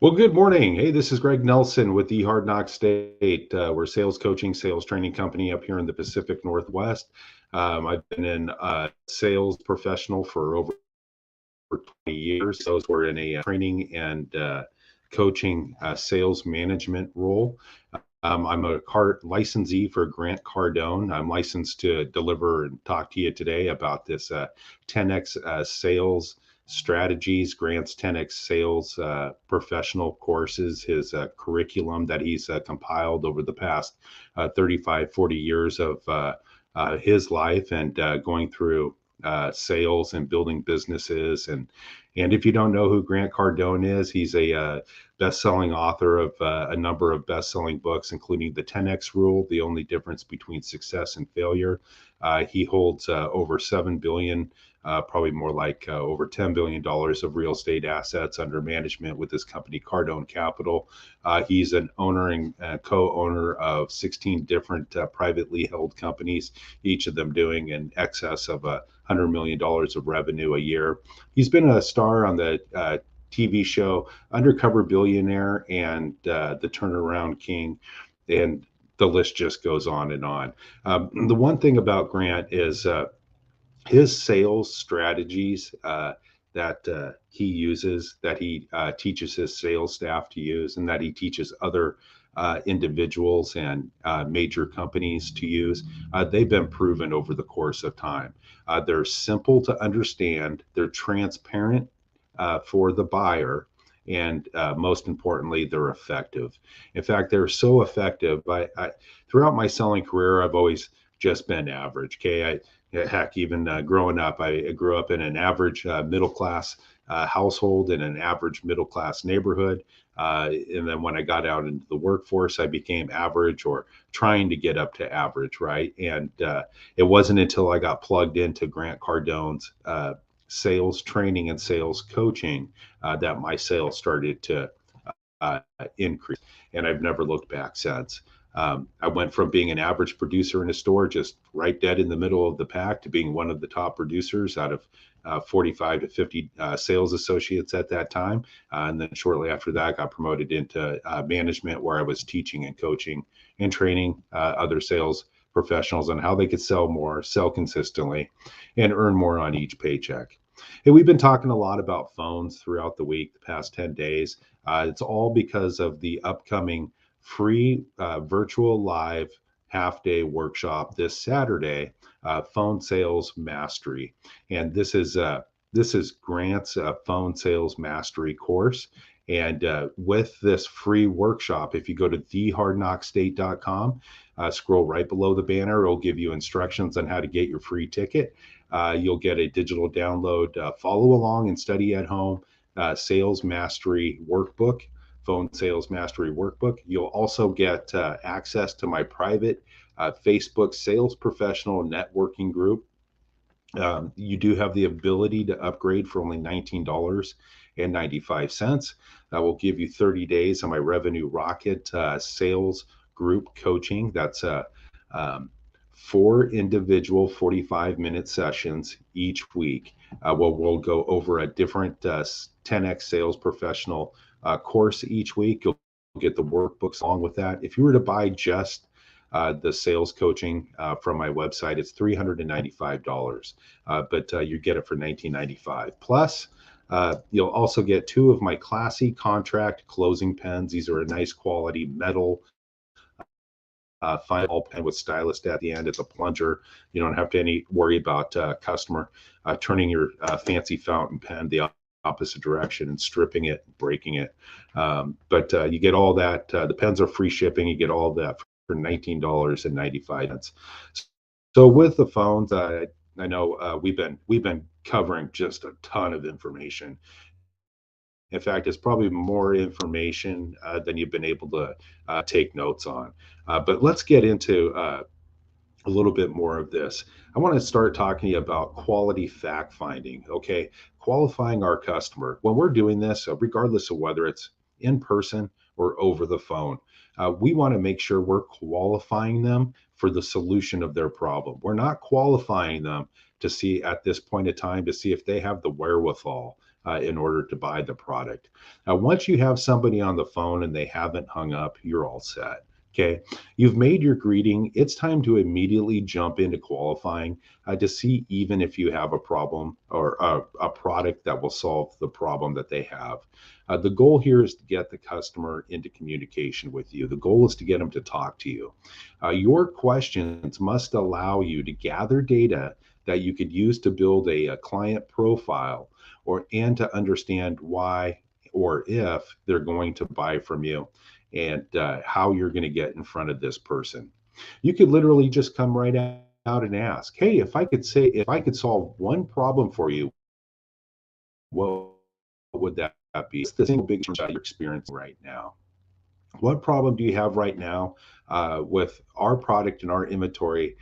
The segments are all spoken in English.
Well, good morning. Hey, this is Greg Nelson with the Hard Knock State. We're a sales coaching, sales training company up here in the Pacific Northwest. I've been in sales professional for over 20 years. So we're in a training and coaching sales management role. I'm a licensee for Grant Cardone. I'm licensed to deliver and talk to you today about this 10x sales strategies, Grant's 10x sales professional courses, his curriculum that he's compiled over the past 35, 40 years of his life and going through sales and building businesses. And if you don't know who Grant Cardone is, he's a best-selling author of a number of best-selling books, including The 10X Rule, The Only Difference Between Success and Failure. He holds over $7 billion, probably more like over $10 billion of real estate assets under management with his company, Cardone Capital. He's an owner and co-owner of 16 different privately held companies, each of them doing in excess of $100 million of revenue a year. He's been a star on the TV show Undercover Billionaire and The Turnaround King, and the list just goes on and on. The one thing about Grant is his sales strategies that he uses, that he teaches his sales staff to use, and that he teaches other individuals and major companies to use, they've been proven over the course of time. They're simple to understand, they're transparent for the buyer, and most importantly, they're effective. In fact, they're so effective. Throughout my selling career, I've always just been average. Okay, heck, even growing up, I grew up in an average middle class household in an average middle class neighborhood. And then when I got out into the workforce, I became average or trying to get up to average, right? And it wasn't until I got plugged into Grant Cardone's sales training and sales coaching that my sales started to uh, increase. And I've never looked back since. I went from being an average producer in a store, just right dead in the middle of the pack, to being one of the top producers out of 45 to 50 sales associates at that time. And then shortly after that, I got promoted into management, where I was teaching and coaching and training other sales professionals on how they could sell more, sell consistently, and earn more on each paycheck. Hey, we've been talking a lot about phones throughout the week, the past 10 days. It's all because of the upcoming free virtual live half-day workshop this Saturday, Phone Sales Mastery. And this is Grant's Phone Sales Mastery course. And with this free workshop, if you go to thehardknockstate.com, scroll right below the banner, it'll give you instructions on how to get your free ticket. You'll get a digital download, follow along and study at home, sales mastery workbook, phone sales mastery workbook. You'll also get access to my private Facebook sales professional networking group. You do have the ability to upgrade for only $19.95. That will give you 30 days on my Revenue Rocket sales group coaching. That's four individual 45-minute sessions each week. We'll go over a different 10x sales professional course each week. You'll get the workbooks along with that. If you were to buy just the sales coaching from my website, it's $395, but you get it for $19.95. Plus, you'll also get two of my classy contract closing pens. These are a nice quality metal fine ball pen with stylus at the end. It's a plunger. You don't have to worry about customer turning your fancy fountain pen the opposite direction and stripping it, breaking it. But you get all that. The pens are free shipping. You get all that for $19.95. So with the phones, I know we've been covering just a ton of information. In fact, it's probably more information than you've been able to take notes on. But let's get into a little bit more of this. I want to start talking to you about quality fact finding. Okay, qualifying our customer. When we're doing this, regardless of whether it's in person or over the phone, we want to make sure we're qualifying them for the solution of their problem. We're not qualifying them to see at this point in time to see if they have the wherewithal in order to buy the product. Once you have somebody on the phone and they haven't hung up, you're all set. Okay, you've made your greeting. It's time to immediately jump into qualifying to see even if you have a problem or a product that will solve the problem that they have. The goal here is to get the customer into communication with you. The goal is to get them to talk to you. Your questions must allow you to gather data that you could use to build a client profile and to understand why or if they're going to buy from you and how you're going to get in front of this person. You could literally just come right out and ask, hey, if I could solve one problem for you, what would that be? What's the single biggest challenge you're experiencing right now? What problem do you have right now with our product and our inventory,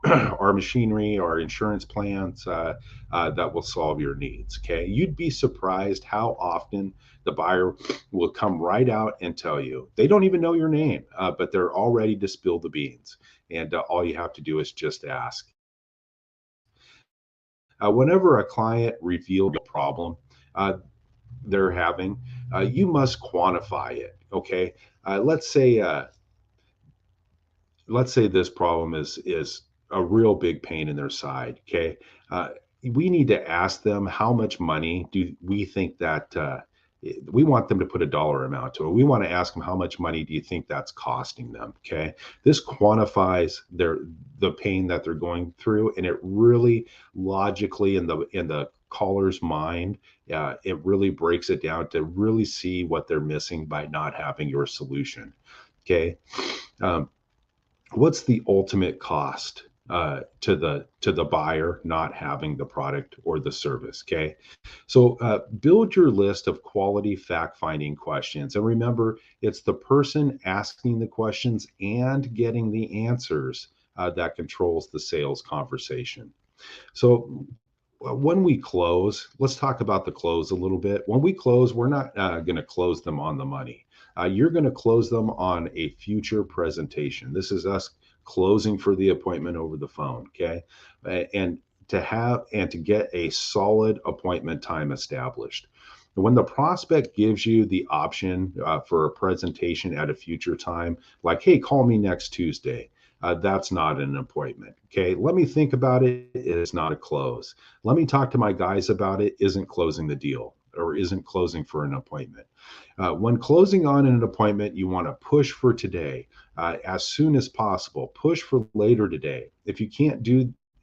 our machinery, our insurance plans that will solve your needs? Okay, you'd be surprised how often the buyer will come right out and tell you. They don't even know your name, but they're all ready to spill the beans. And all you have to do is just ask. Whenever a client reveals a problem they're having, you must quantify it. Okay, let's say this problem is a real big pain in their side. Okay, uh, we need to ask them how much money do we think that we want them to put a dollar amount to it. We want to ask them how much money do you think that's costing them. Okay, this quantifies the pain that they're going through, and it really logically in the caller's mind, it really breaks it down to really see what they're missing by not having your solution. Okay. Um, what's the ultimate cost to the buyer not having the product or the service? Okay, so build your list of quality fact finding questions, and remember, it's the person asking the questions and getting the answers that controls the sales conversation. So when we close, let's talk about the close a little bit. When we close, we're not going to close them on the money. You're going to close them on a future presentation. This is us closing for the appointment over the phone. Okay. And to get a solid appointment time established. When the prospect gives you the option for a presentation at a future time, like, hey, call me next Tuesday, that's not an appointment. Okay, let me think about it. It's not a close. Let me talk to my guys about it. Isn't closing the deal or isn't closing for an appointment. When closing on an appointment, you want to push for today as soon as possible. Push for later today. If you can't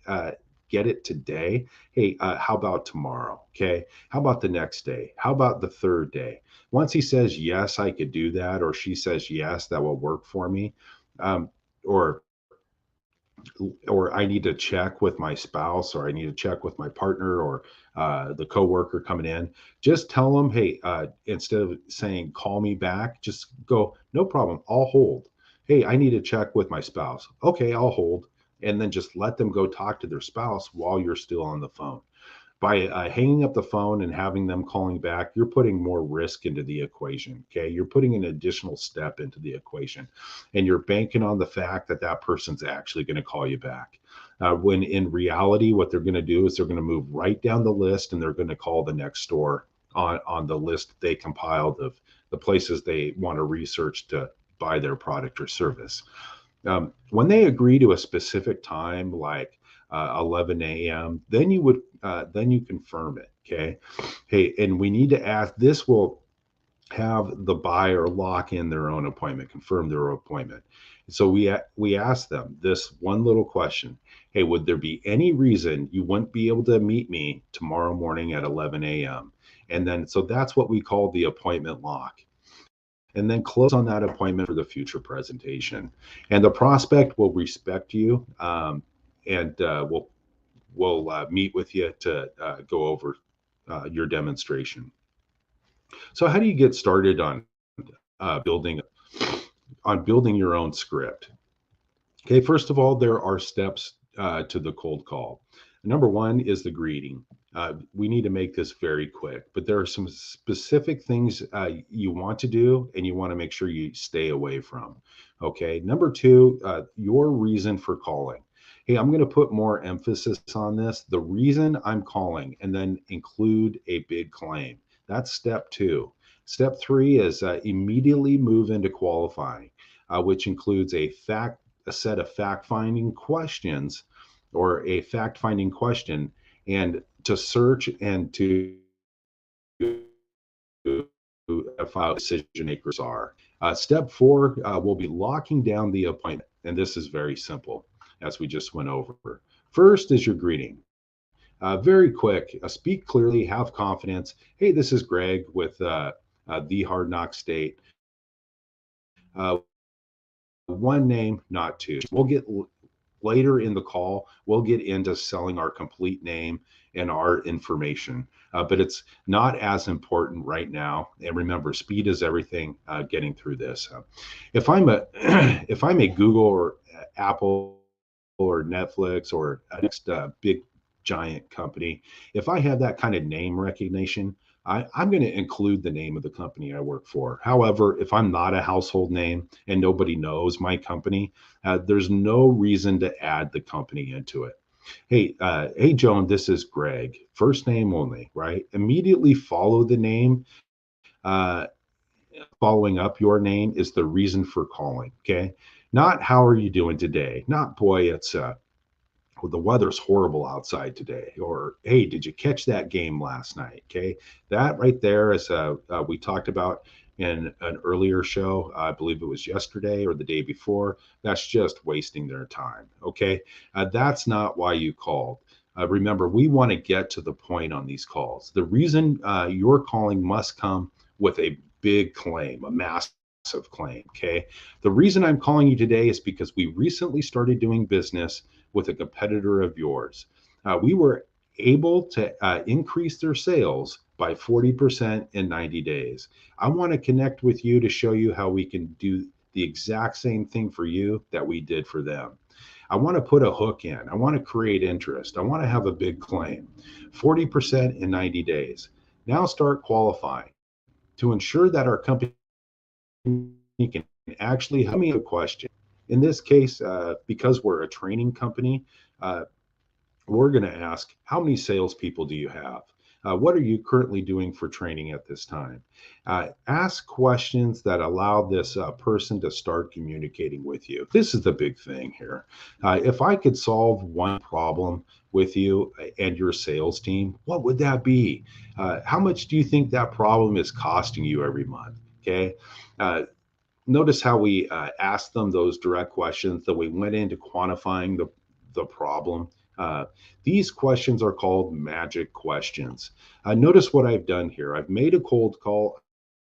uh, get it today, hey, how about tomorrow? Okay, how about the next day? How about the third day? Once he says yes, I could do that, or she says yes, that will work for me. Or I need to check with my spouse, or I need to check with my partner, or the coworker coming in. Just tell them, hey, instead of saying call me back, just go, no problem, I'll hold. Hey, I need to check with my spouse. Okay, I'll hold. And then just let them go talk to their spouse while you're still on the phone. By hanging up the phone and having them calling back, you're putting more risk into the equation. Okay, you're putting an additional step into the equation, and you're banking on the fact that that person's actually going to call you back. When in reality, what they're going to do is they're going to move right down the list, and they're going to call the next store on the list they compiled of the places they want to research to buy their product or service. When they agree to a specific time, like 11 a.m., then you confirm it. Okay, hey, and we need to ask. This will have the buyer lock in their own appointment, confirm their appointment. So we ask them this one little question: hey, would there be any reason you wouldn't be able to meet me tomorrow morning at 11 a.m.? And then so that's what we call the appointment lock, and then close on that appointment for the future presentation. And the prospect will respect you, and will meet with you to go over your demonstration. So, how do you get started uh, building building your own script? Okay, first of all, there are steps to the cold call. Number one is the greeting. We need to make this very quick, but there are some specific things you want to do and you want to make sure you stay away from. Okay, number two, your reason for calling. Hey, I'm going to put more emphasis on this. The reason I'm calling, and then include a big claim. That's step two. Step three is immediately move into qualifying, which includes a set of fact finding questions or a fact finding question, and to search and to how decision makers are. Step four will be locking down the appointment. And this is very simple, as we just went over. First is your greeting. Very quick, speak clearly, have confidence. Hey, this is Greg with the Hard Knock State. Uh, One name, not two. We'll get later in the call, we'll get into selling our complete name and our information, but it's not as important right now. And remember, speed is everything. Getting through this. If I'm a if I'm a Google or Apple or Netflix or a next big giant company, if I have that kind of name recognition, I'm going to include the name of the company I work for. However, if I'm not a household name and nobody knows my company, there's no reason to add the company into it. Hey, Joan, this is Greg. First name only, right? Immediately follow the name. Uh, Following up your name is the reason for calling. Okay, not how are you doing today? Not boy, it's well, the weather's horrible outside today, or hey, did you catch that game last night? Okay, that right there is we talked about in an earlier show. I believe it was yesterday or the day before. That's just wasting their time. Okay, that's not why you called. Remember, we want to get to the point on these calls. The reason you're calling must come with a big claim, a massive claim. Okay, the reason I'm calling you today is because we recently started doing business with a competitor of yours. We were able to increase their sales by 40% in 90 days. I want to connect with you to show you how we can do the exact same thing for you that we did for them. I want to put a hook in. I want to create interest. I want to have a big claim. 40% in 90 days. Now start qualifying to ensure that our company can actually help me a question. In this case, because we're a training company, uh, we're going to ask, how many salespeople do you have? What are you currently doing for training at this time? Ask questions that allow this person to start communicating with you. This is the big thing here. If I could solve one problem with you and your sales team, what would that be? How much do you think that problem is costing you every month? Okay. Uh, Notice how we asked them those direct questions, that we went into quantifying the problem. Uh, these questions are called magic questions. Notice what I've done here. I've made a cold call.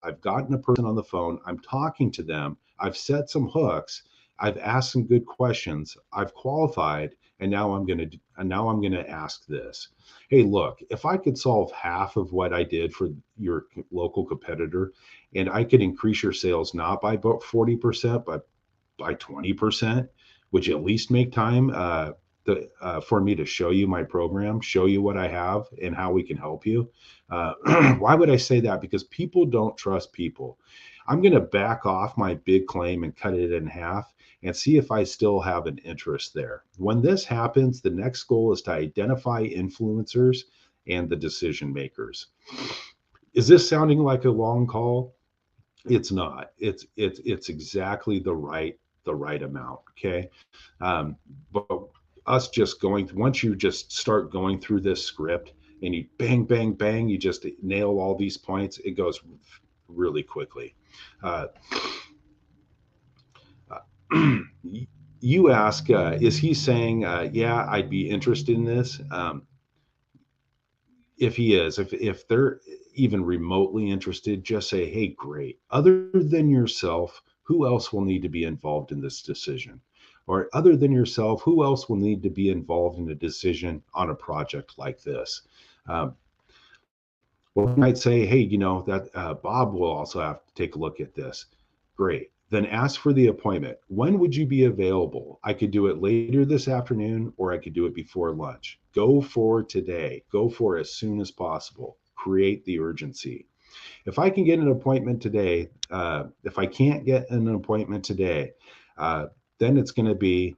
I've gotten a person on the phone. I'm talking to them. I've set some hooks. I've asked some good questions. I've qualified, and now I'm gonna ask this. Hey, look, if I could solve half of what I did for your local competitor, and I could increase your sales not by about 40%, but by 20%, would you at least make time for me to show you my program, show you what I have and how we can help you? Why would I say that? Because people don't trust people. I'm going to back off my big claim and cut it in half and see if I still have an interest there. When this happens, the next goal is to identify influencers and the decision makers. Is this sounding like a long call? It's not. It's exactly the right amount. Okay, but us just going once you just start going through this script and you bang bang bang, you just nail all these points. It goes really quickly. Uh, you ask, is he saying, yeah, I'd be interested in this? If he is, if they're even remotely interested, just say, hey, great. Other than yourself, who else will need to be involved in this decision? Or other than yourself, who else will need to be involved in a decision on a project like this? Um, well, you might say, hey, that Bob will also have to take a look at this. Great. Then ask for the appointment. When would you be available? I could do it later this afternoon, or I could do it before lunch. Go for today. Go for as soon as possible. Create the urgency. If I can get an appointment today, if I can't get an appointment today, then it's going to be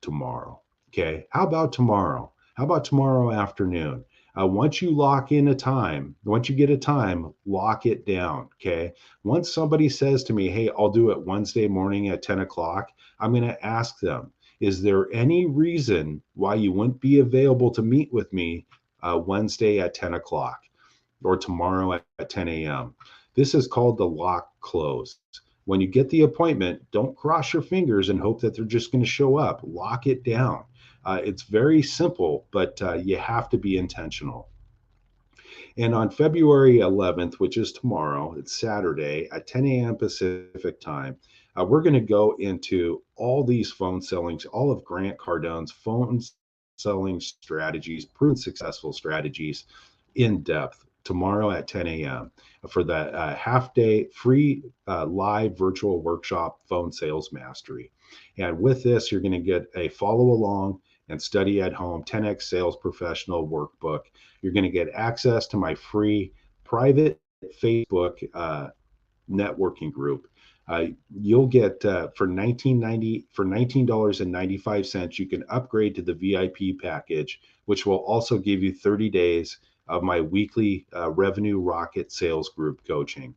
tomorrow. Okay. How about tomorrow? How about tomorrow afternoon? Once you lock in a time, once you get a time, lock it down. Okay. Once somebody says to me, hey, I'll do it Wednesday morning at 10 o'clock, I'm going to ask them, is there any reason why you wouldn't be available to meet with me Wednesday at 10 o'clock or tomorrow at 10 a.m.? This is called the lock close. When you get the appointment, don't cross your fingers and hope that they're just going to show up. Lock it down. It's very simple, but you have to be intentional. And on February 11th, which is tomorrow, it's Saturday at 10 a.m. Pacific time, we're going to go into all these phone sellings, all of Grant Cardone's phone selling strategies, proven successful strategies in depth tomorrow at 10 a.m. for the half day free live virtual workshop, Phone Sales Mastery. And with this, you're going to get a follow along and study at home 10x Sales Professional workbook. You're going to get access to my free private Facebook networking group. You'll get for $19.95, you can upgrade to the VIP package, which will also give you 30 days of my weekly revenue rocket sales group coaching.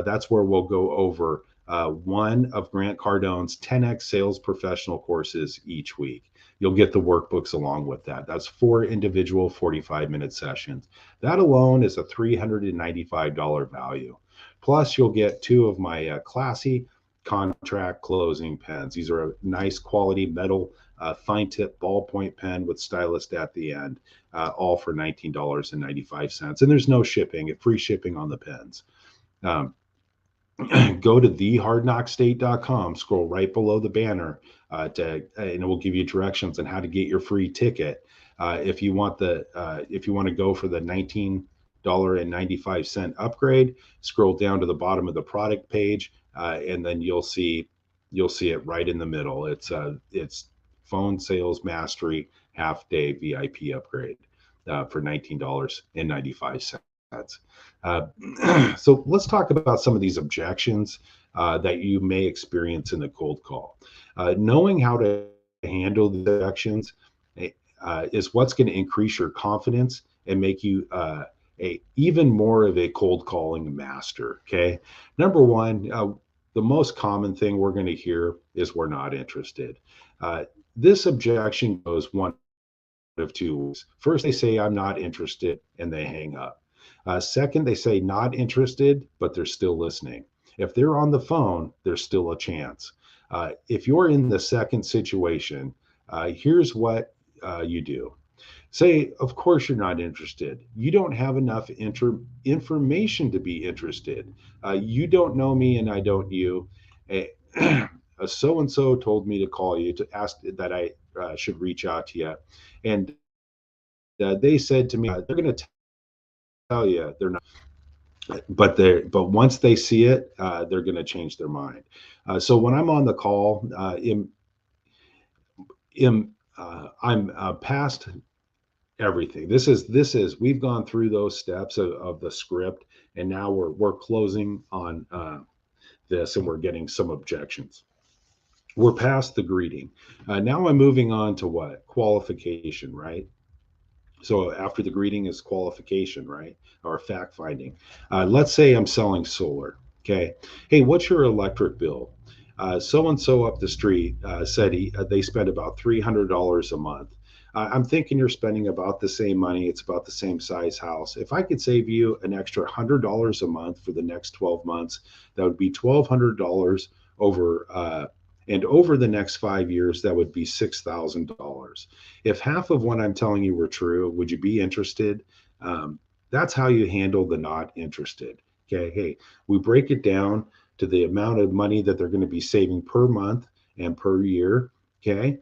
That's where we'll go over one of Grant Cardone's 10x sales professional courses each week. You'll get the workbooks along with that. That's 4 individual 45-minute sessions. That alone is a $395 value. Plus, you'll get 2 of my classy contract closing pens. These are a nice quality metal fine tip ballpoint pen with stylus at the end, all for $19.95. And there's no shipping, free shipping on the pens. Go to thehardknockstate.com, scroll right below the banner, and it will give you directions on how to get your free ticket. If you want to go for the $19.95 upgrade, scroll down to the bottom of the product page, and then you'll see it right in the middle. It's Phone Sales Mastery half day VIP upgrade for $19.95. So let's talk about some of these objections that you may experience in the cold call. Knowing how to handle the objections is what's going to increase your confidence and make you even more of a cold calling master. Okay. Number one, the most common thing we're going to hear is we're not interested. This objection goes one of 2 ways. First, they say I'm not interested and they hang up. Second, they say not interested, but they're still listening. If they're on the phone, there's still a chance. If you're in the second situation, here's what you do. Say, of course, you're not interested. You don't have enough information to be interested. You don't know me and I don't you. So and so told me to call you to ask that I should reach out to you. And they said to me, they're going to tell you they're not, but once they see it, they're going to change their mind. So when I'm on the call, I'm past everything. This is we've gone through those steps of the script, and now we're closing on this, and we're getting some objections. We're past the greeting. Now I'm moving on to what? Qualification, right? So after the greeting is qualification, right? Or fact finding. Let's say I'm selling solar. Okay. Hey, what's your electric bill? So and so up the street said they spend about $300 a month. I'm thinking you're spending about the same money. It's about the same size house. If I could save you an extra $100 a month for the next 12 months, that would be $1,200 over. And over the next 5 years, that would be $6,000. If half of what I'm telling you were true, would you be interested? That's how you handle the not interested. Okay. Hey, we break it down to the amount of money that they're going to be saving per month and per year. Okay.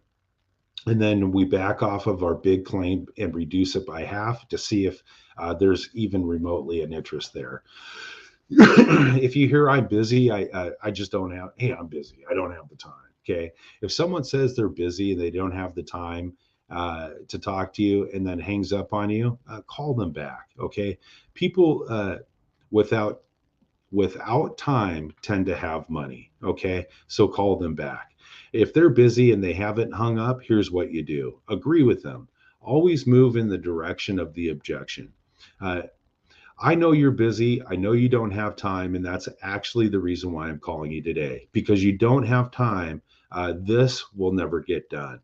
And then we back off of our big claim and reduce it by half to see if there's even remotely an interest there. If you hear I'm busy, I just don't have, hey, I'm busy. I don't have the time. Okay. If someone says they're busy and they don't have the time to talk to you and then hangs up on you, call them back. Okay. People without time tend to have money. Okay. So call them back. If they're busy and they haven't hung up, here's what you do: agree with them. Always move in the direction of the objection. Uh, I know you're busy. I know you don't have time. And that's actually the reason why I'm calling you today, because you don't have time. This will never get done.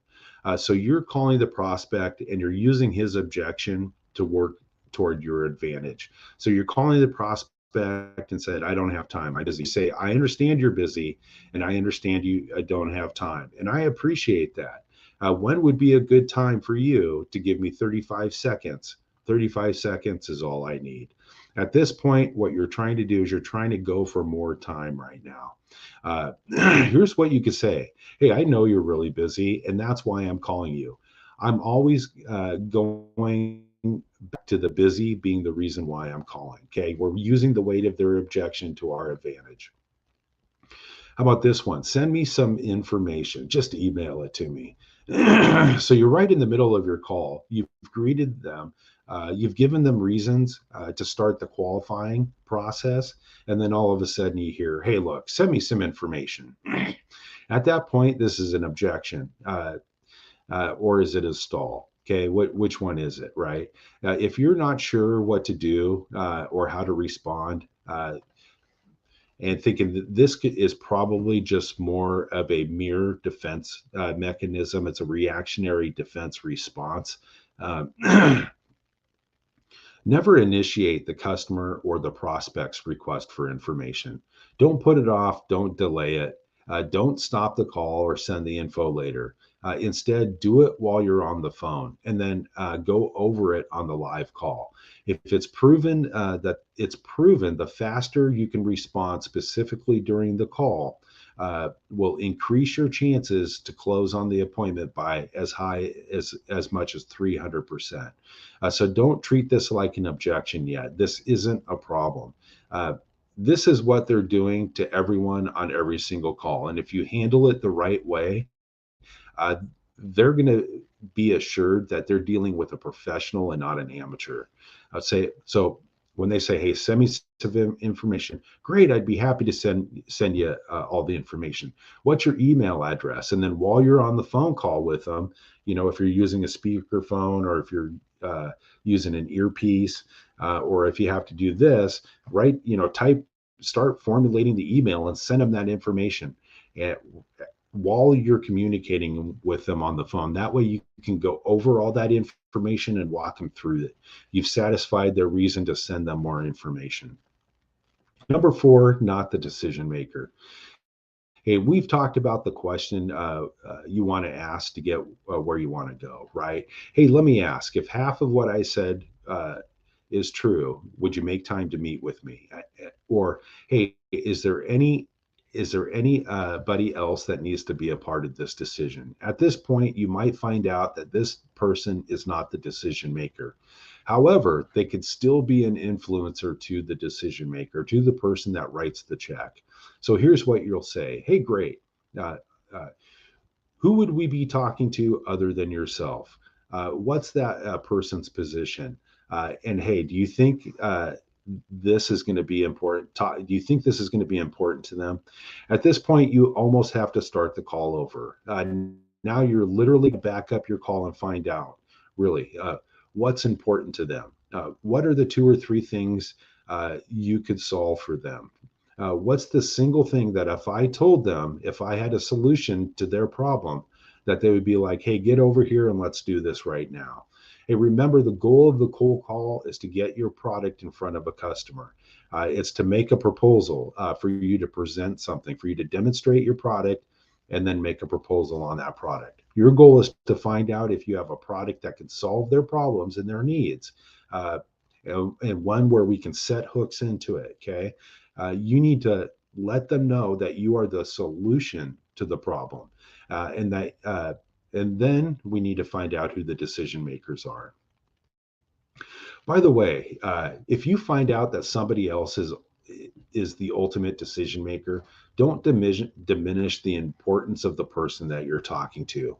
So you're calling the prospect and you're using his objection to work toward your advantage. So you're calling the prospect and said, I don't have time. I'm busy. Say, I understand you're busy and I understand you don't have time. And I appreciate that. When would be a good time for you to give me 35 seconds? 35 seconds is all I need. At this point, what you're trying to do is you're trying to go for more time right now. Here's what you could say: hey, I know you're really busy, and that's why I'm calling you. I'm always going back to the busy being the reason why I'm calling. Okay, we're using the weight of their objection to our advantage. How about this one? Send me some information. Just email it to me. So you're right in the middle of your call. You've greeted them. You've given them reasons to start the qualifying process. And then all of a sudden you hear, hey, look, send me some information. At that point, this is an objection, or is it a stall? Okay, which one is it, right? If you're not sure what to do or how to respond, and thinking that this is probably just more of a mere defense mechanism. It's a reactionary defense response. Um, Never initiate the customer or the prospect's request for information. Don't put it off. Don't delay it. Don't stop the call or send the info later. Instead, do it while you're on the phone and then go over it on the live call. If it's proven the faster you can respond specifically during the call, will increase your chances to close on the appointment by as much as 300%. So don't treat this like an objection yet. This isn't a problem. This is what they're doing to everyone on every single call. And if you handle it the right way, uh, they're going to be assured that they're dealing with a professional and not an amateur. I'd say so. When they say, "Hey, send me some information," great. I'd be happy to send you all the information. What's your email address? And then while you're on the phone call with them, if you're using a speakerphone or if you're using an earpiece, or if you have to do this, right? Start formulating the email and send them that information. And while you're communicating with them on the phone. That way you can go over all that information and walk them through it. You've satisfied their reason to send them more information. Number 4, not the decision maker. Hey, we've talked about the question you want to ask to get where you want to go, right? Hey, let me ask, if half of what I said is true, would you make time to meet with me? Or, hey, is there anybody else that needs to be a part of this decision? At this point, you might find out that this person is not the decision maker. However, they could still be an influencer to the decision maker, to the person that writes the check. So here's what you'll say. Hey, great. Uh, uh, who would we be talking to other than yourself? What's that person's position? And hey, do you think this is going to be important? Do you think this is going to be important to them? At this point, you almost have to start the call over. Now you're literally back up your call and find out really what's important to them. What are the 2 or 3 things you could solve for them? What's the single thing that if I told them, if I had a solution to their problem, that they would be like, hey, get over here and let's do this right now. Hey, remember, the goal of the cold call is to get your product in front of a customer. It's to make a proposal for you to present something, for you to demonstrate your product and then make a proposal on that product. Your goal is to find out if you have a product that can solve their problems and their needs, and one where we can set hooks into it. Okay. You need to let them know that you are the solution to the problem, and then we need to find out who the decision makers are. By the way, if you find out that somebody else is the ultimate decision maker, don't diminish the importance of the person that you're talking to.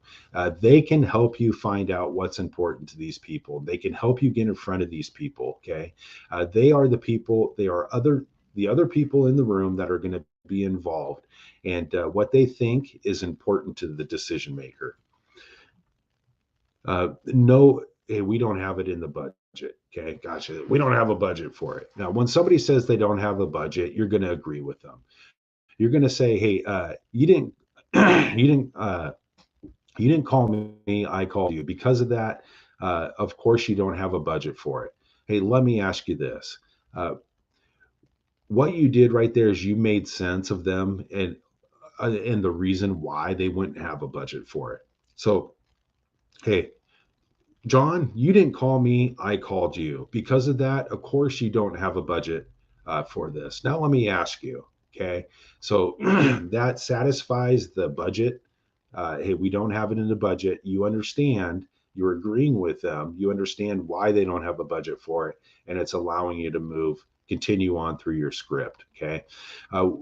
They can help you find out what's important to these people. They can help you get in front of these people. Okay, they are the people. They are other. the other people in the room that are going to be involved and what they think is important to the decision maker. No, hey, we don't have it in the budget. Okay, gotcha. We don't have a budget for it. Now, when somebody says they don't have a budget, you're going to agree with them. You're going to say, "Hey, you didn't, you didn't, you didn't call me. I called you. Because of that, of course, you don't have a budget for it. Hey, let me ask you this: what you did right there is you made sense of them and the reason why they wouldn't have a budget for it. So, hey, John, you didn't call me, I called you. Because of that, of course, you don't have a budget for this. Now, let me ask you, okay? So that satisfies the budget. Hey, we don't have it in the budget. You understand, you're agreeing with them. You understand why they don't have a budget for it, and it's allowing you to continue on through your script, okay? Uh,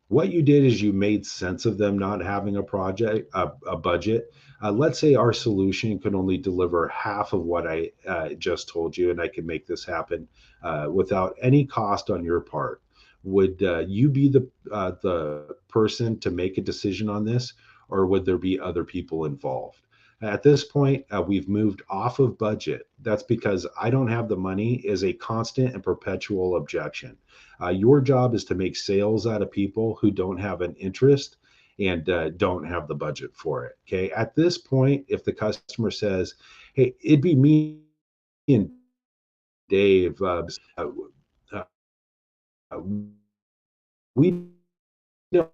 what you did is you made sense of them not having a budget. Let's say our solution could only deliver half of what I just told you, and I can make this happen without any cost on your part. Would you be the person to make a decision on this, or would there be other people involved? At this point, we've moved off of budget. That's because I don't have the money is a constant and perpetual objection. Your job is to make sales out of people who don't have an interest and don't have the budget for it. Okay. At this point, if the customer says, "Hey, it'd be me and Dave, uh, we don't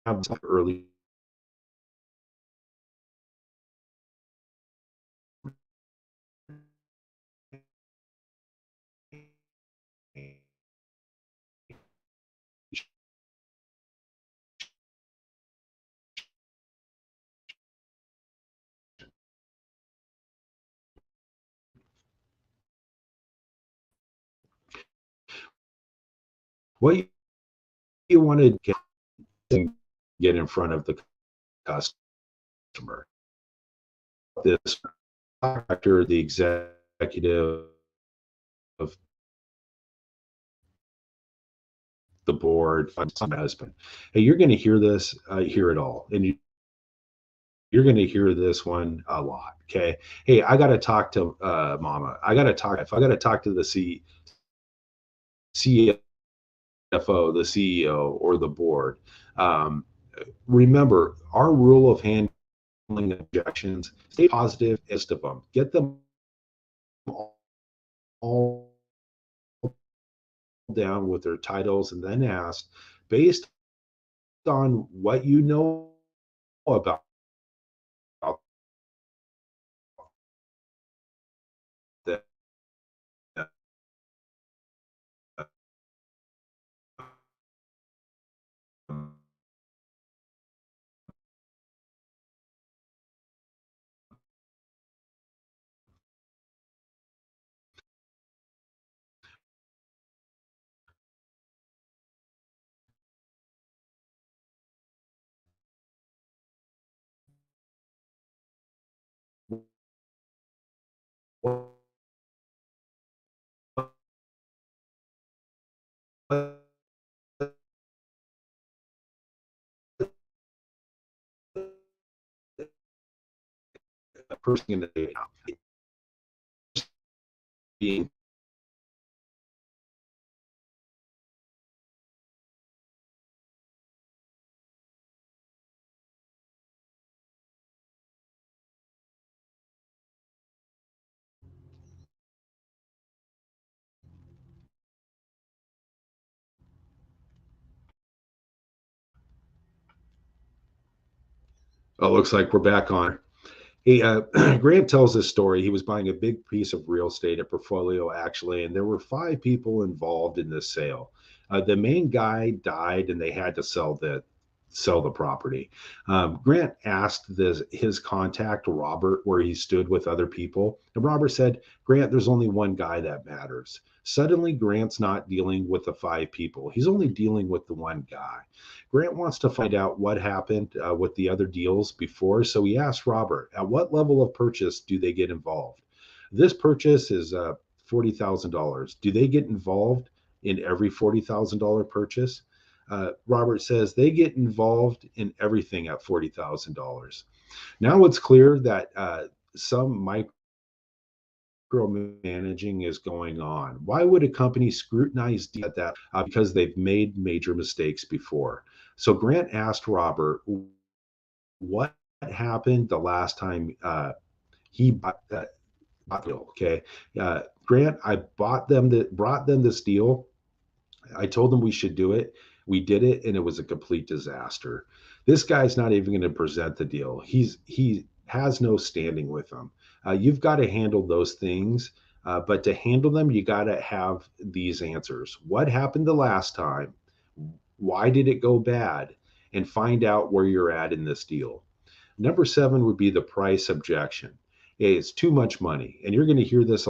have early what you want to get in front of the customer. This director, the executive of the board, my husband. Hey, you're going to hear this, hear it all, and you're going to hear this one a lot. Okay. Hey, I got to talk to Mama. I got to talk. If I got to talk to the CFO, the CEO, or the board. Um, Remember, our rule of handling objections: stay positive, list of them, get them all down with their titles, and then ask, based on what you know about the person in the being. Oh, looks like we're back on. He Grant tells this story. He was buying a big piece of real estate, a portfolio actually, and there were 5 people involved in this sale. The main guy died, and they had to sell sell the property. Grant asked his contact, Robert, where he stood with other people. And Robert said, Grant, there's only one guy that matters. Suddenly, Grant's not dealing with the five people. He's only dealing with the one guy. Grant wants to find out what happened with the other deals before. So he asked Robert, at what level of purchase do they get involved? This purchase is $40,000. Do they get involved in every $40,000 purchase? Robert says they get involved in everything at $40,000. Now it's clear that some micromanaging is going on. Why would a company scrutinize at that? Because they've made major mistakes before. So Grant asked Robert, what happened the last time he bought that deal? Okay, Grant, I brought them this deal. I told them we should do it. We did it, and it was a complete disaster. This guy's not even going to present the deal. He has no standing with them. You've got to handle those things, but to handle them, you got to have these answers. What happened the last time? Why did it go bad? And find out where you're at in this deal. Number 7 would be the price objection. It's too much money, and you're going to hear this.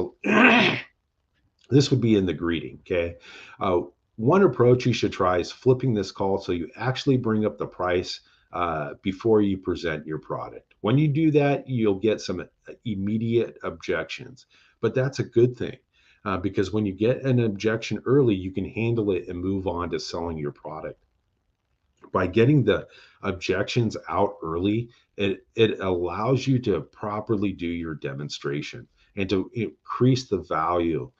This would be in the greeting. Okay. One approach you should try is flipping this call so you actually bring up the price before you present your product. When you do that, you'll get some immediate objections, but that's a good thing because when you get an objection early, you can handle it and move on to selling your product. By getting the objections out early, it allows you to properly do your demonstration and to increase the value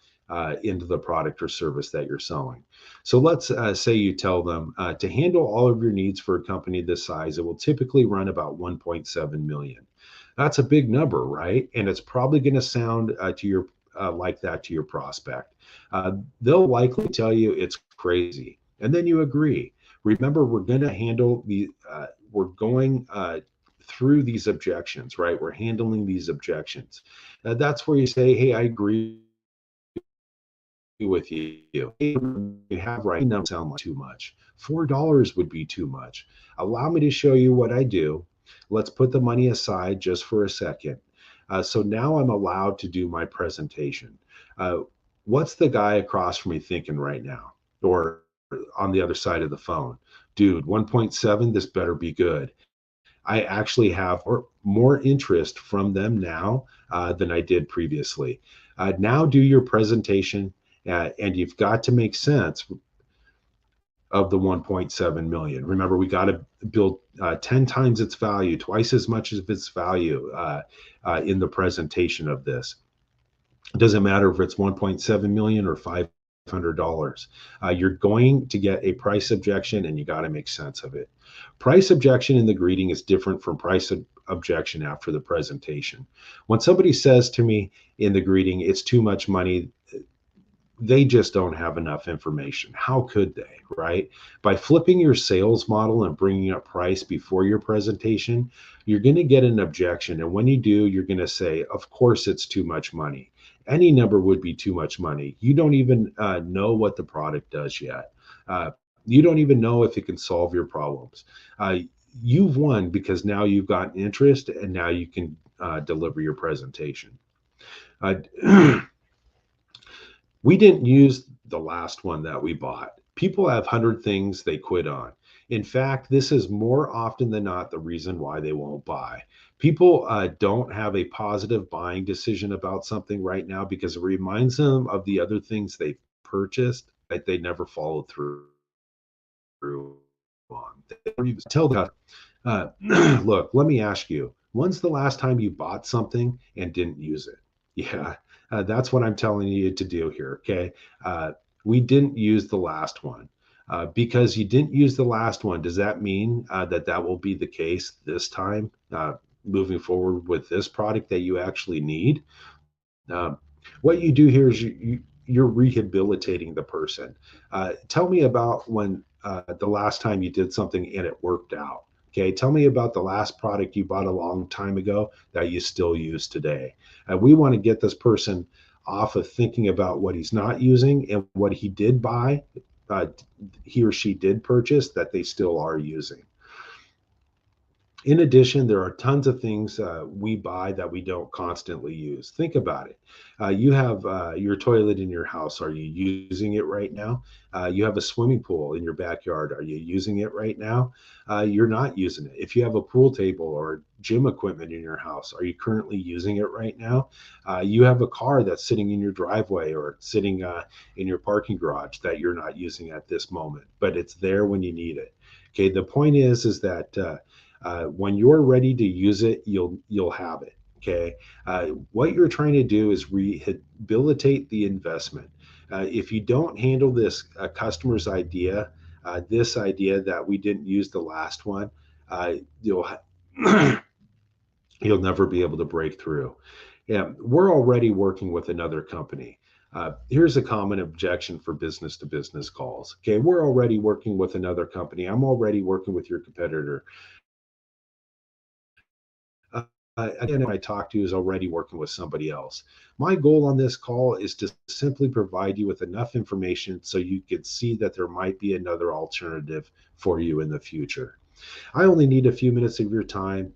into the product or service that you're selling. So let's say you tell them to handle all of your needs for a company this size, it will typically run about 1.7 million. That's a big number, right? And it's probably going to sound to your like that to your prospect. They'll likely tell you it's crazy, and then you agree. Remember, we're going to handle we're going through these objections, right? We're handling these objections. That's where you say, hey, I agree with you. You have right now sound like too much. $4 would be too much. Allow me to show you what I do. Let's put the money aside just for a second. So now I'm allowed to do my presentation. What's the guy across from me thinking right now? Or on the other side of the phone? Dude, 1.7, this better be good. I actually have more interest from them now than I did previously. Now do your presentation, and you've got to make sense of the 1.7 million. Remember, we got to build 10 times its value, twice as much of its value in the presentation of this. It doesn't matter if it's 1.7 million or $500. You're going to get a price objection, and you got to make sense of it. Price objection in the greeting is different from price objection after the presentation. When somebody says to me in the greeting, it's too much money, they just don't have enough information. How could they, right? By flipping your sales model and bringing up price before your presentation, you're going to get an objection. And when you do, you're going to say, of course, it's too much money. Any number would be too much money. You don't even know what the product does yet. You don't even know if it can solve your problems. You've won because now you've got interest, and now you can deliver your presentation. We didn't use the last one that we bought. People have 100 things they quit on. In fact, this is more often than not the reason why they won't buy. People don't have a positive buying decision about something right now because it reminds them of the other things they purchased that they never followed through on. They tell them, look, let me ask you, when's the last time you bought something and didn't use it? Yeah, that's what I'm telling you to do here, okay? We didn't use the last one. Because you didn't use the last one, does that mean that will be the case this time, moving forward with this product that you actually need? What you do here is you're rehabilitating the person. Tell me about when the last time you did something and it worked out. Okay, tell me about the last product you bought a long time ago that you still use today. We want to get this person off of thinking about what he's not using and what he did buy, he or she did purchase that they still are using. In addition, there are tons of things we buy that we don't constantly use. Think about it. You have your toilet in your house. Are you using it right now? You have a swimming pool in your backyard. Are you using it right now? You're not using it. If you have a pool table or gym equipment in your house, are you currently using it right now? You have a car that's sitting in your driveway or sitting in your parking garage that you're not using at this moment, but it's there when you need it. Okay, the point is that when you're ready to use it, you'll have it. Okay, what you're trying to do is rehabilitate the investment. If you don't handle this customer's idea, this idea that we didn't use the last one, uh, you'll you'll never be able to break through. Yeah, we're already working with another company. Here's a common objection for business to business calls. Okay, we're already working with another company. I'm already working with your competitor. Again, I talk to is already working with somebody else. My goal on this call is to simply provide you with enough information so you can see that there might be another alternative for you in the future. I only need a few minutes of your time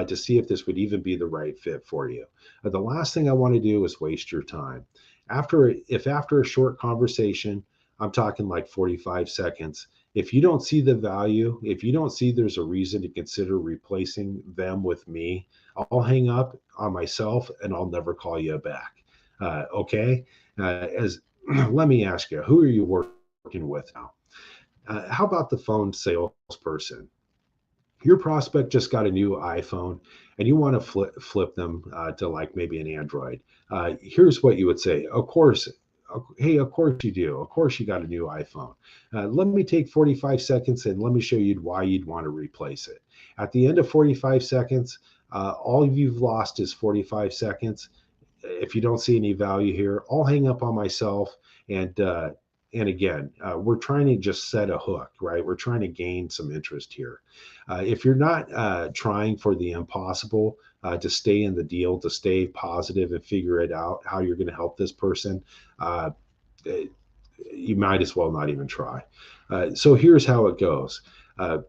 to see if this would even be the right fit for you. The last thing I want to do is waste your time. After a short conversation, I'm talking like 45 seconds, if you don't see the value, if you don't see there's a reason to consider replacing them with me, I'll hang up on myself and I'll never call you back. Okay? As Let me ask you, who are you working with now? How about the phone salesperson? Your prospect just got a new iPhone and you want to flip them to like maybe an Android. Here's what you would say. Of course, hey, of course you do. Of course you got a new iPhone. Let me take 45 seconds and let me show you why you'd want to replace it. At the end of 45 seconds, all you've lost is 45 seconds. If you don't see any value here, I'll hang up on myself. And again, we're trying to just set a hook, right? We're trying to gain some interest here. If you're not trying for the impossible, to stay in the deal, to stay positive and figure it out how you're going to help this person, uh, eh, you might as well not even try. So here's how it goes. Uh,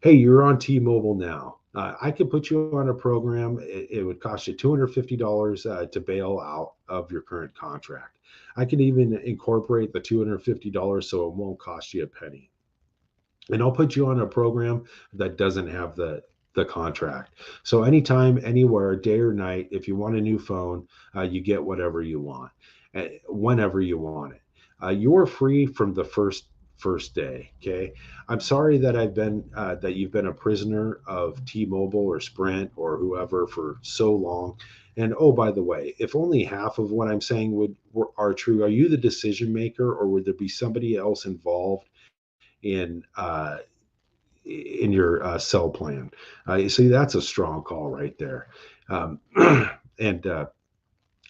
Hey, you're on T-Mobile now. I could put you on a program. It would cost you $250 to bail out of your current contract. I can even incorporate the $250 so it won't cost you a penny. And I'll put you on a program that doesn't have the contract. So anytime, anywhere, day or night, if you want a new phone, you get whatever you want, whenever you want it. You're free from the first day. Okay. I'm sorry that that you've been a prisoner of T-Mobile or Sprint or whoever for so long. And oh, by the way, if only half of what I'm saying are true, are you the decision maker, or would there be somebody else involved in in your cell plan? You see, that's a strong call right there. Um, and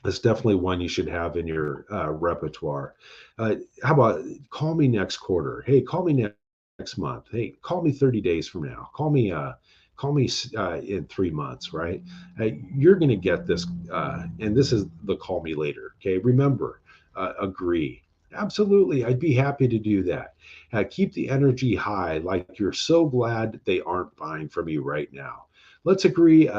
It's definitely one you should have in your repertoire. How about call me next quarter? Hey, call me next month. Hey, call me 30 days from now. Call me in 3 months, right? You're going to get this. And this is the call me later. Okay. Remember, agree. Absolutely. I'd be happy to do that. Keep the energy high, like you're so glad they aren't buying from you right now. Let's agree.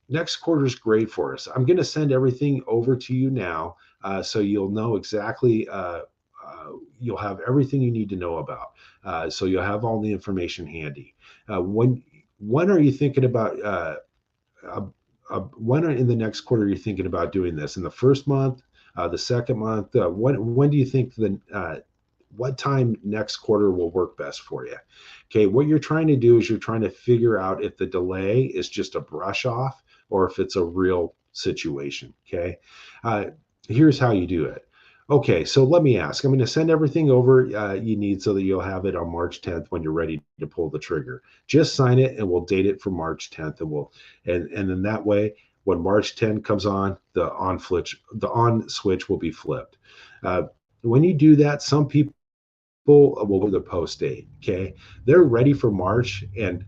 Next quarter is great for us. I'm going to send everything over to you now, so you'll know exactly. You'll have everything you need to know about. So you'll have all the information handy. When are you thinking about? Uh, in the next quarter are you thinking about doing this? In the first month, the second month? When do you think what time next quarter will work best for you? Okay, what you're trying to do is you're trying to figure out if the delay is just a brush off or if it's a real situation. Okay, uh, here's how you do it. Okay, so let me ask. I'm going to send everything over you need so that you'll have it on March 10th when you're ready to pull the trigger. Just sign it, and we'll date it for March 10th, and then that way, when March 10 comes on, the on switch will be flipped. Uh, when you do that, some people will go to the post date. Okay, they're ready for March, and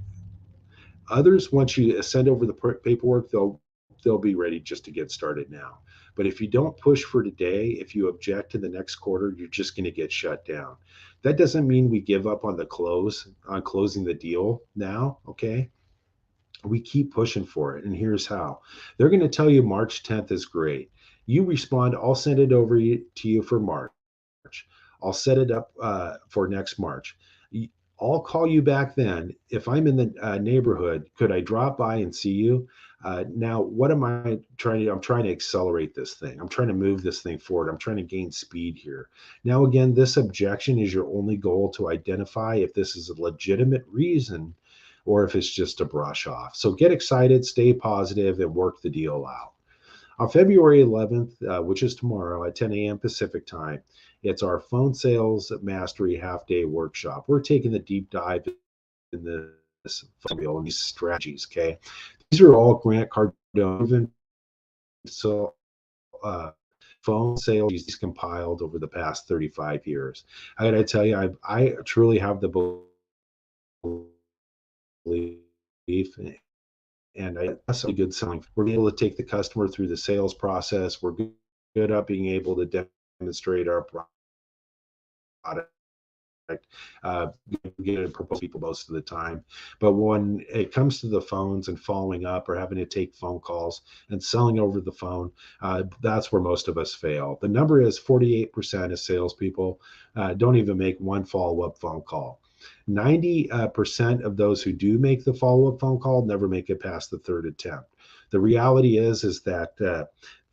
others, once you send over the paperwork, they'll be ready just to get started now. But if you don't push for today, if you object to the next quarter, you're just going to get shut down. That doesn't mean we give up on the on closing the deal now. Okay. We keep pushing for it. And here's how. They're going to tell you March 10th is great. You respond, I'll send it over to you for March. I'll set it up for next March. I'll call you back then. If I'm in the neighborhood, could I drop by and see you? Now, what am I trying to do? I'm trying to accelerate this thing. I'm trying to move this thing forward. I'm trying to gain speed here. Now, again, this objection is your only goal to identify if this is a legitimate reason or if it's just a brush off. So get excited, stay positive, and work the deal out. On February 11th, which is tomorrow at 10 a.m. Pacific time, it's our phone sales mastery half-day workshop. We're taking a deep dive in this and these strategies. Okay, these are all Grant Cardone so phone sales compiled over the past 35 years. I got to tell you, I truly have the belief and that's a good selling. We're able to take the customer through the sales process. We're good at being able to demonstrate our product. Get to propose people most of the time, but when it comes to the phones and following up or having to take phone calls and selling over the phone, that's where most of us fail. The number is 48% of salespeople don't even make one follow-up phone call. 90% of those who do make the follow-up phone call never make it past the third attempt. The reality is that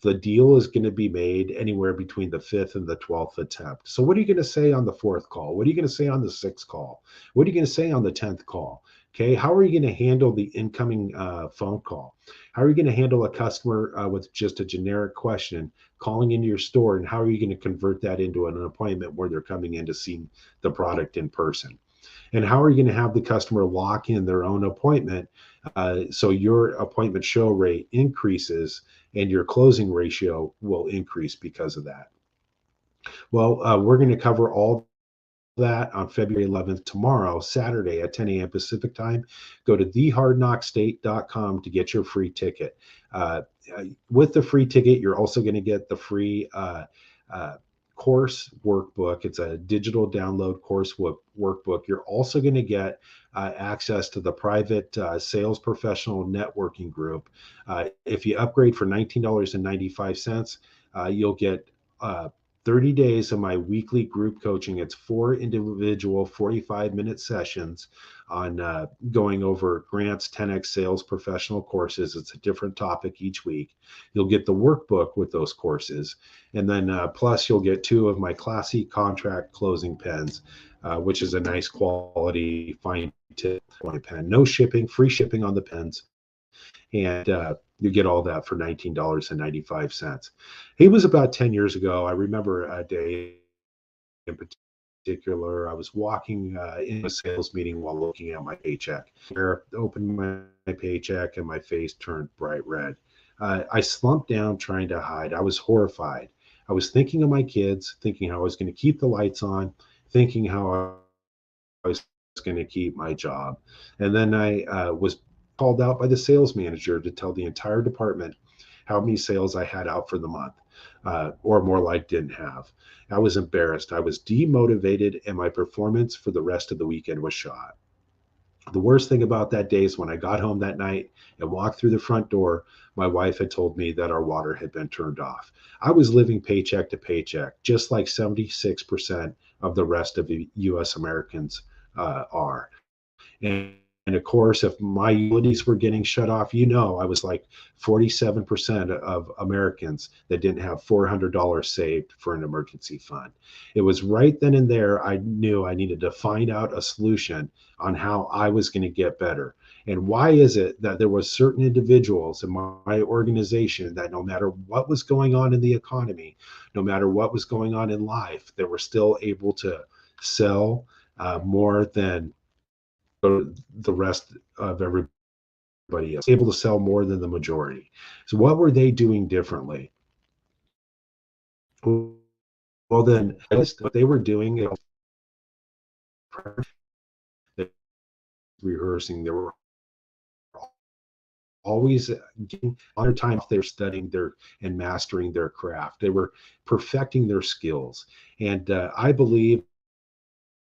the deal is going to be made anywhere between the 5th and the 12th attempt. So what are you going to say on the 4th call? What are you going to say on the 6th call? What are you going to say on the 10th call? Okay, how are you going to handle the incoming phone call? How are you going to handle a customer with just a generic question calling into your store, and how are you going to convert that into an appointment where they're coming in to see the product in person? And how are you going to have the customer lock in their own appointment so your appointment show rate increases and your closing ratio will increase because of that? Well, we're going to cover all that on February 11th, tomorrow, Saturday at 10 a.m. Pacific time. Go to thehardknockstate.com to get your free ticket. With the free ticket, you're also going to get the free course workbook. It's a digital download course workbook. You're also going to get access to the private sales professional networking group. If you upgrade for $19.95, you'll get 30 days of my weekly group coaching. It's 4 individual 45-minute sessions on going over Grant's 10X sales professional courses. It's a different topic each week. You'll get the workbook with those courses. And then plus you'll get 2 of my classy contract closing pens, which is a nice quality fine tip pen. No shipping, free shipping on the pens. And you get all that for $19.95. It was about 10 years ago. I remember a day in particular. I was walking in a sales meeting while looking at my paycheck. I opened my paycheck and my face turned bright red. I slumped down trying to hide. I was horrified. I was thinking of my kids, thinking how I was going to keep the lights on, thinking how I was going to keep my job. And then I was called out by the sales manager to tell the entire department how many sales I had out for the month, or more like didn't have. I was embarrassed. I was demotivated, and my performance for the rest of the weekend was shot. The worst thing about that day is when I got home that night and walked through the front door, my wife had told me that our water had been turned off. I was living paycheck to paycheck, just like 76% of the rest of the U.S. Americans are. And of course, if my utilities were getting shut off, I was like 47% of Americans that didn't have $400 saved for an emergency fund. It was right then and there I knew I needed to find out a solution on how I was going to get better. And why is it that there was certain individuals in my organization that no matter what was going on in the economy, no matter what was going on in life, they were still able to sell more than the rest of everybody else, able to sell more than the majority. So what were they doing differently? Well, then what they were doing, rehearsing, they were always getting on their time. They're studying their and mastering their craft. They were perfecting their skills. And I believe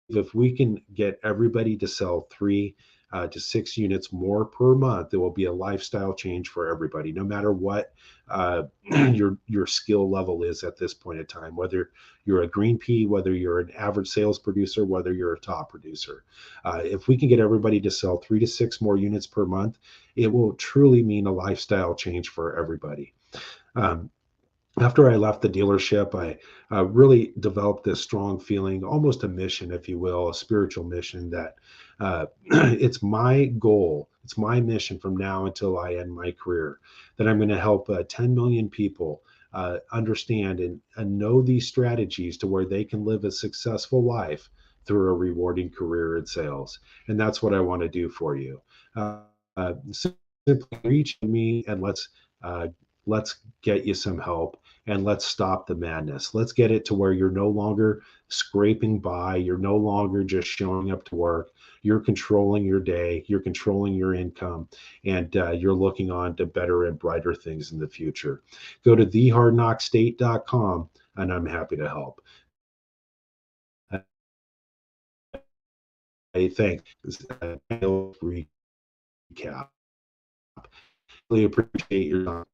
if we can get everybody to sell 3 to 6 units more per month, there will be a lifestyle change for everybody, no matter what your skill level is at this point in time. Whether you're a green pea, whether you're an average sales producer, whether you're a top producer, if we can get everybody to sell 3 to 6 more units per month, it will truly mean a lifestyle change for everybody. Um, After I left the dealership, I really developed this strong feeling, almost a mission, if you will, a spiritual mission that it's my goal, it's my mission from now until I end my career, that I'm going to help 10 million people understand and know these strategies to where they can live a successful life through a rewarding career in sales. And that's what I want to do for you. Simply reach me and uh, let's get you some help, and let's stop the madness. Let's get it to where you're no longer scraping by. You're no longer just showing up to work. You're controlling your day. You're controlling your income, and you're looking on to better and brighter things in the future. Go to thehardknockstate.com, and I'm happy to help. Hey, thanks. Recap. Really appreciate your time.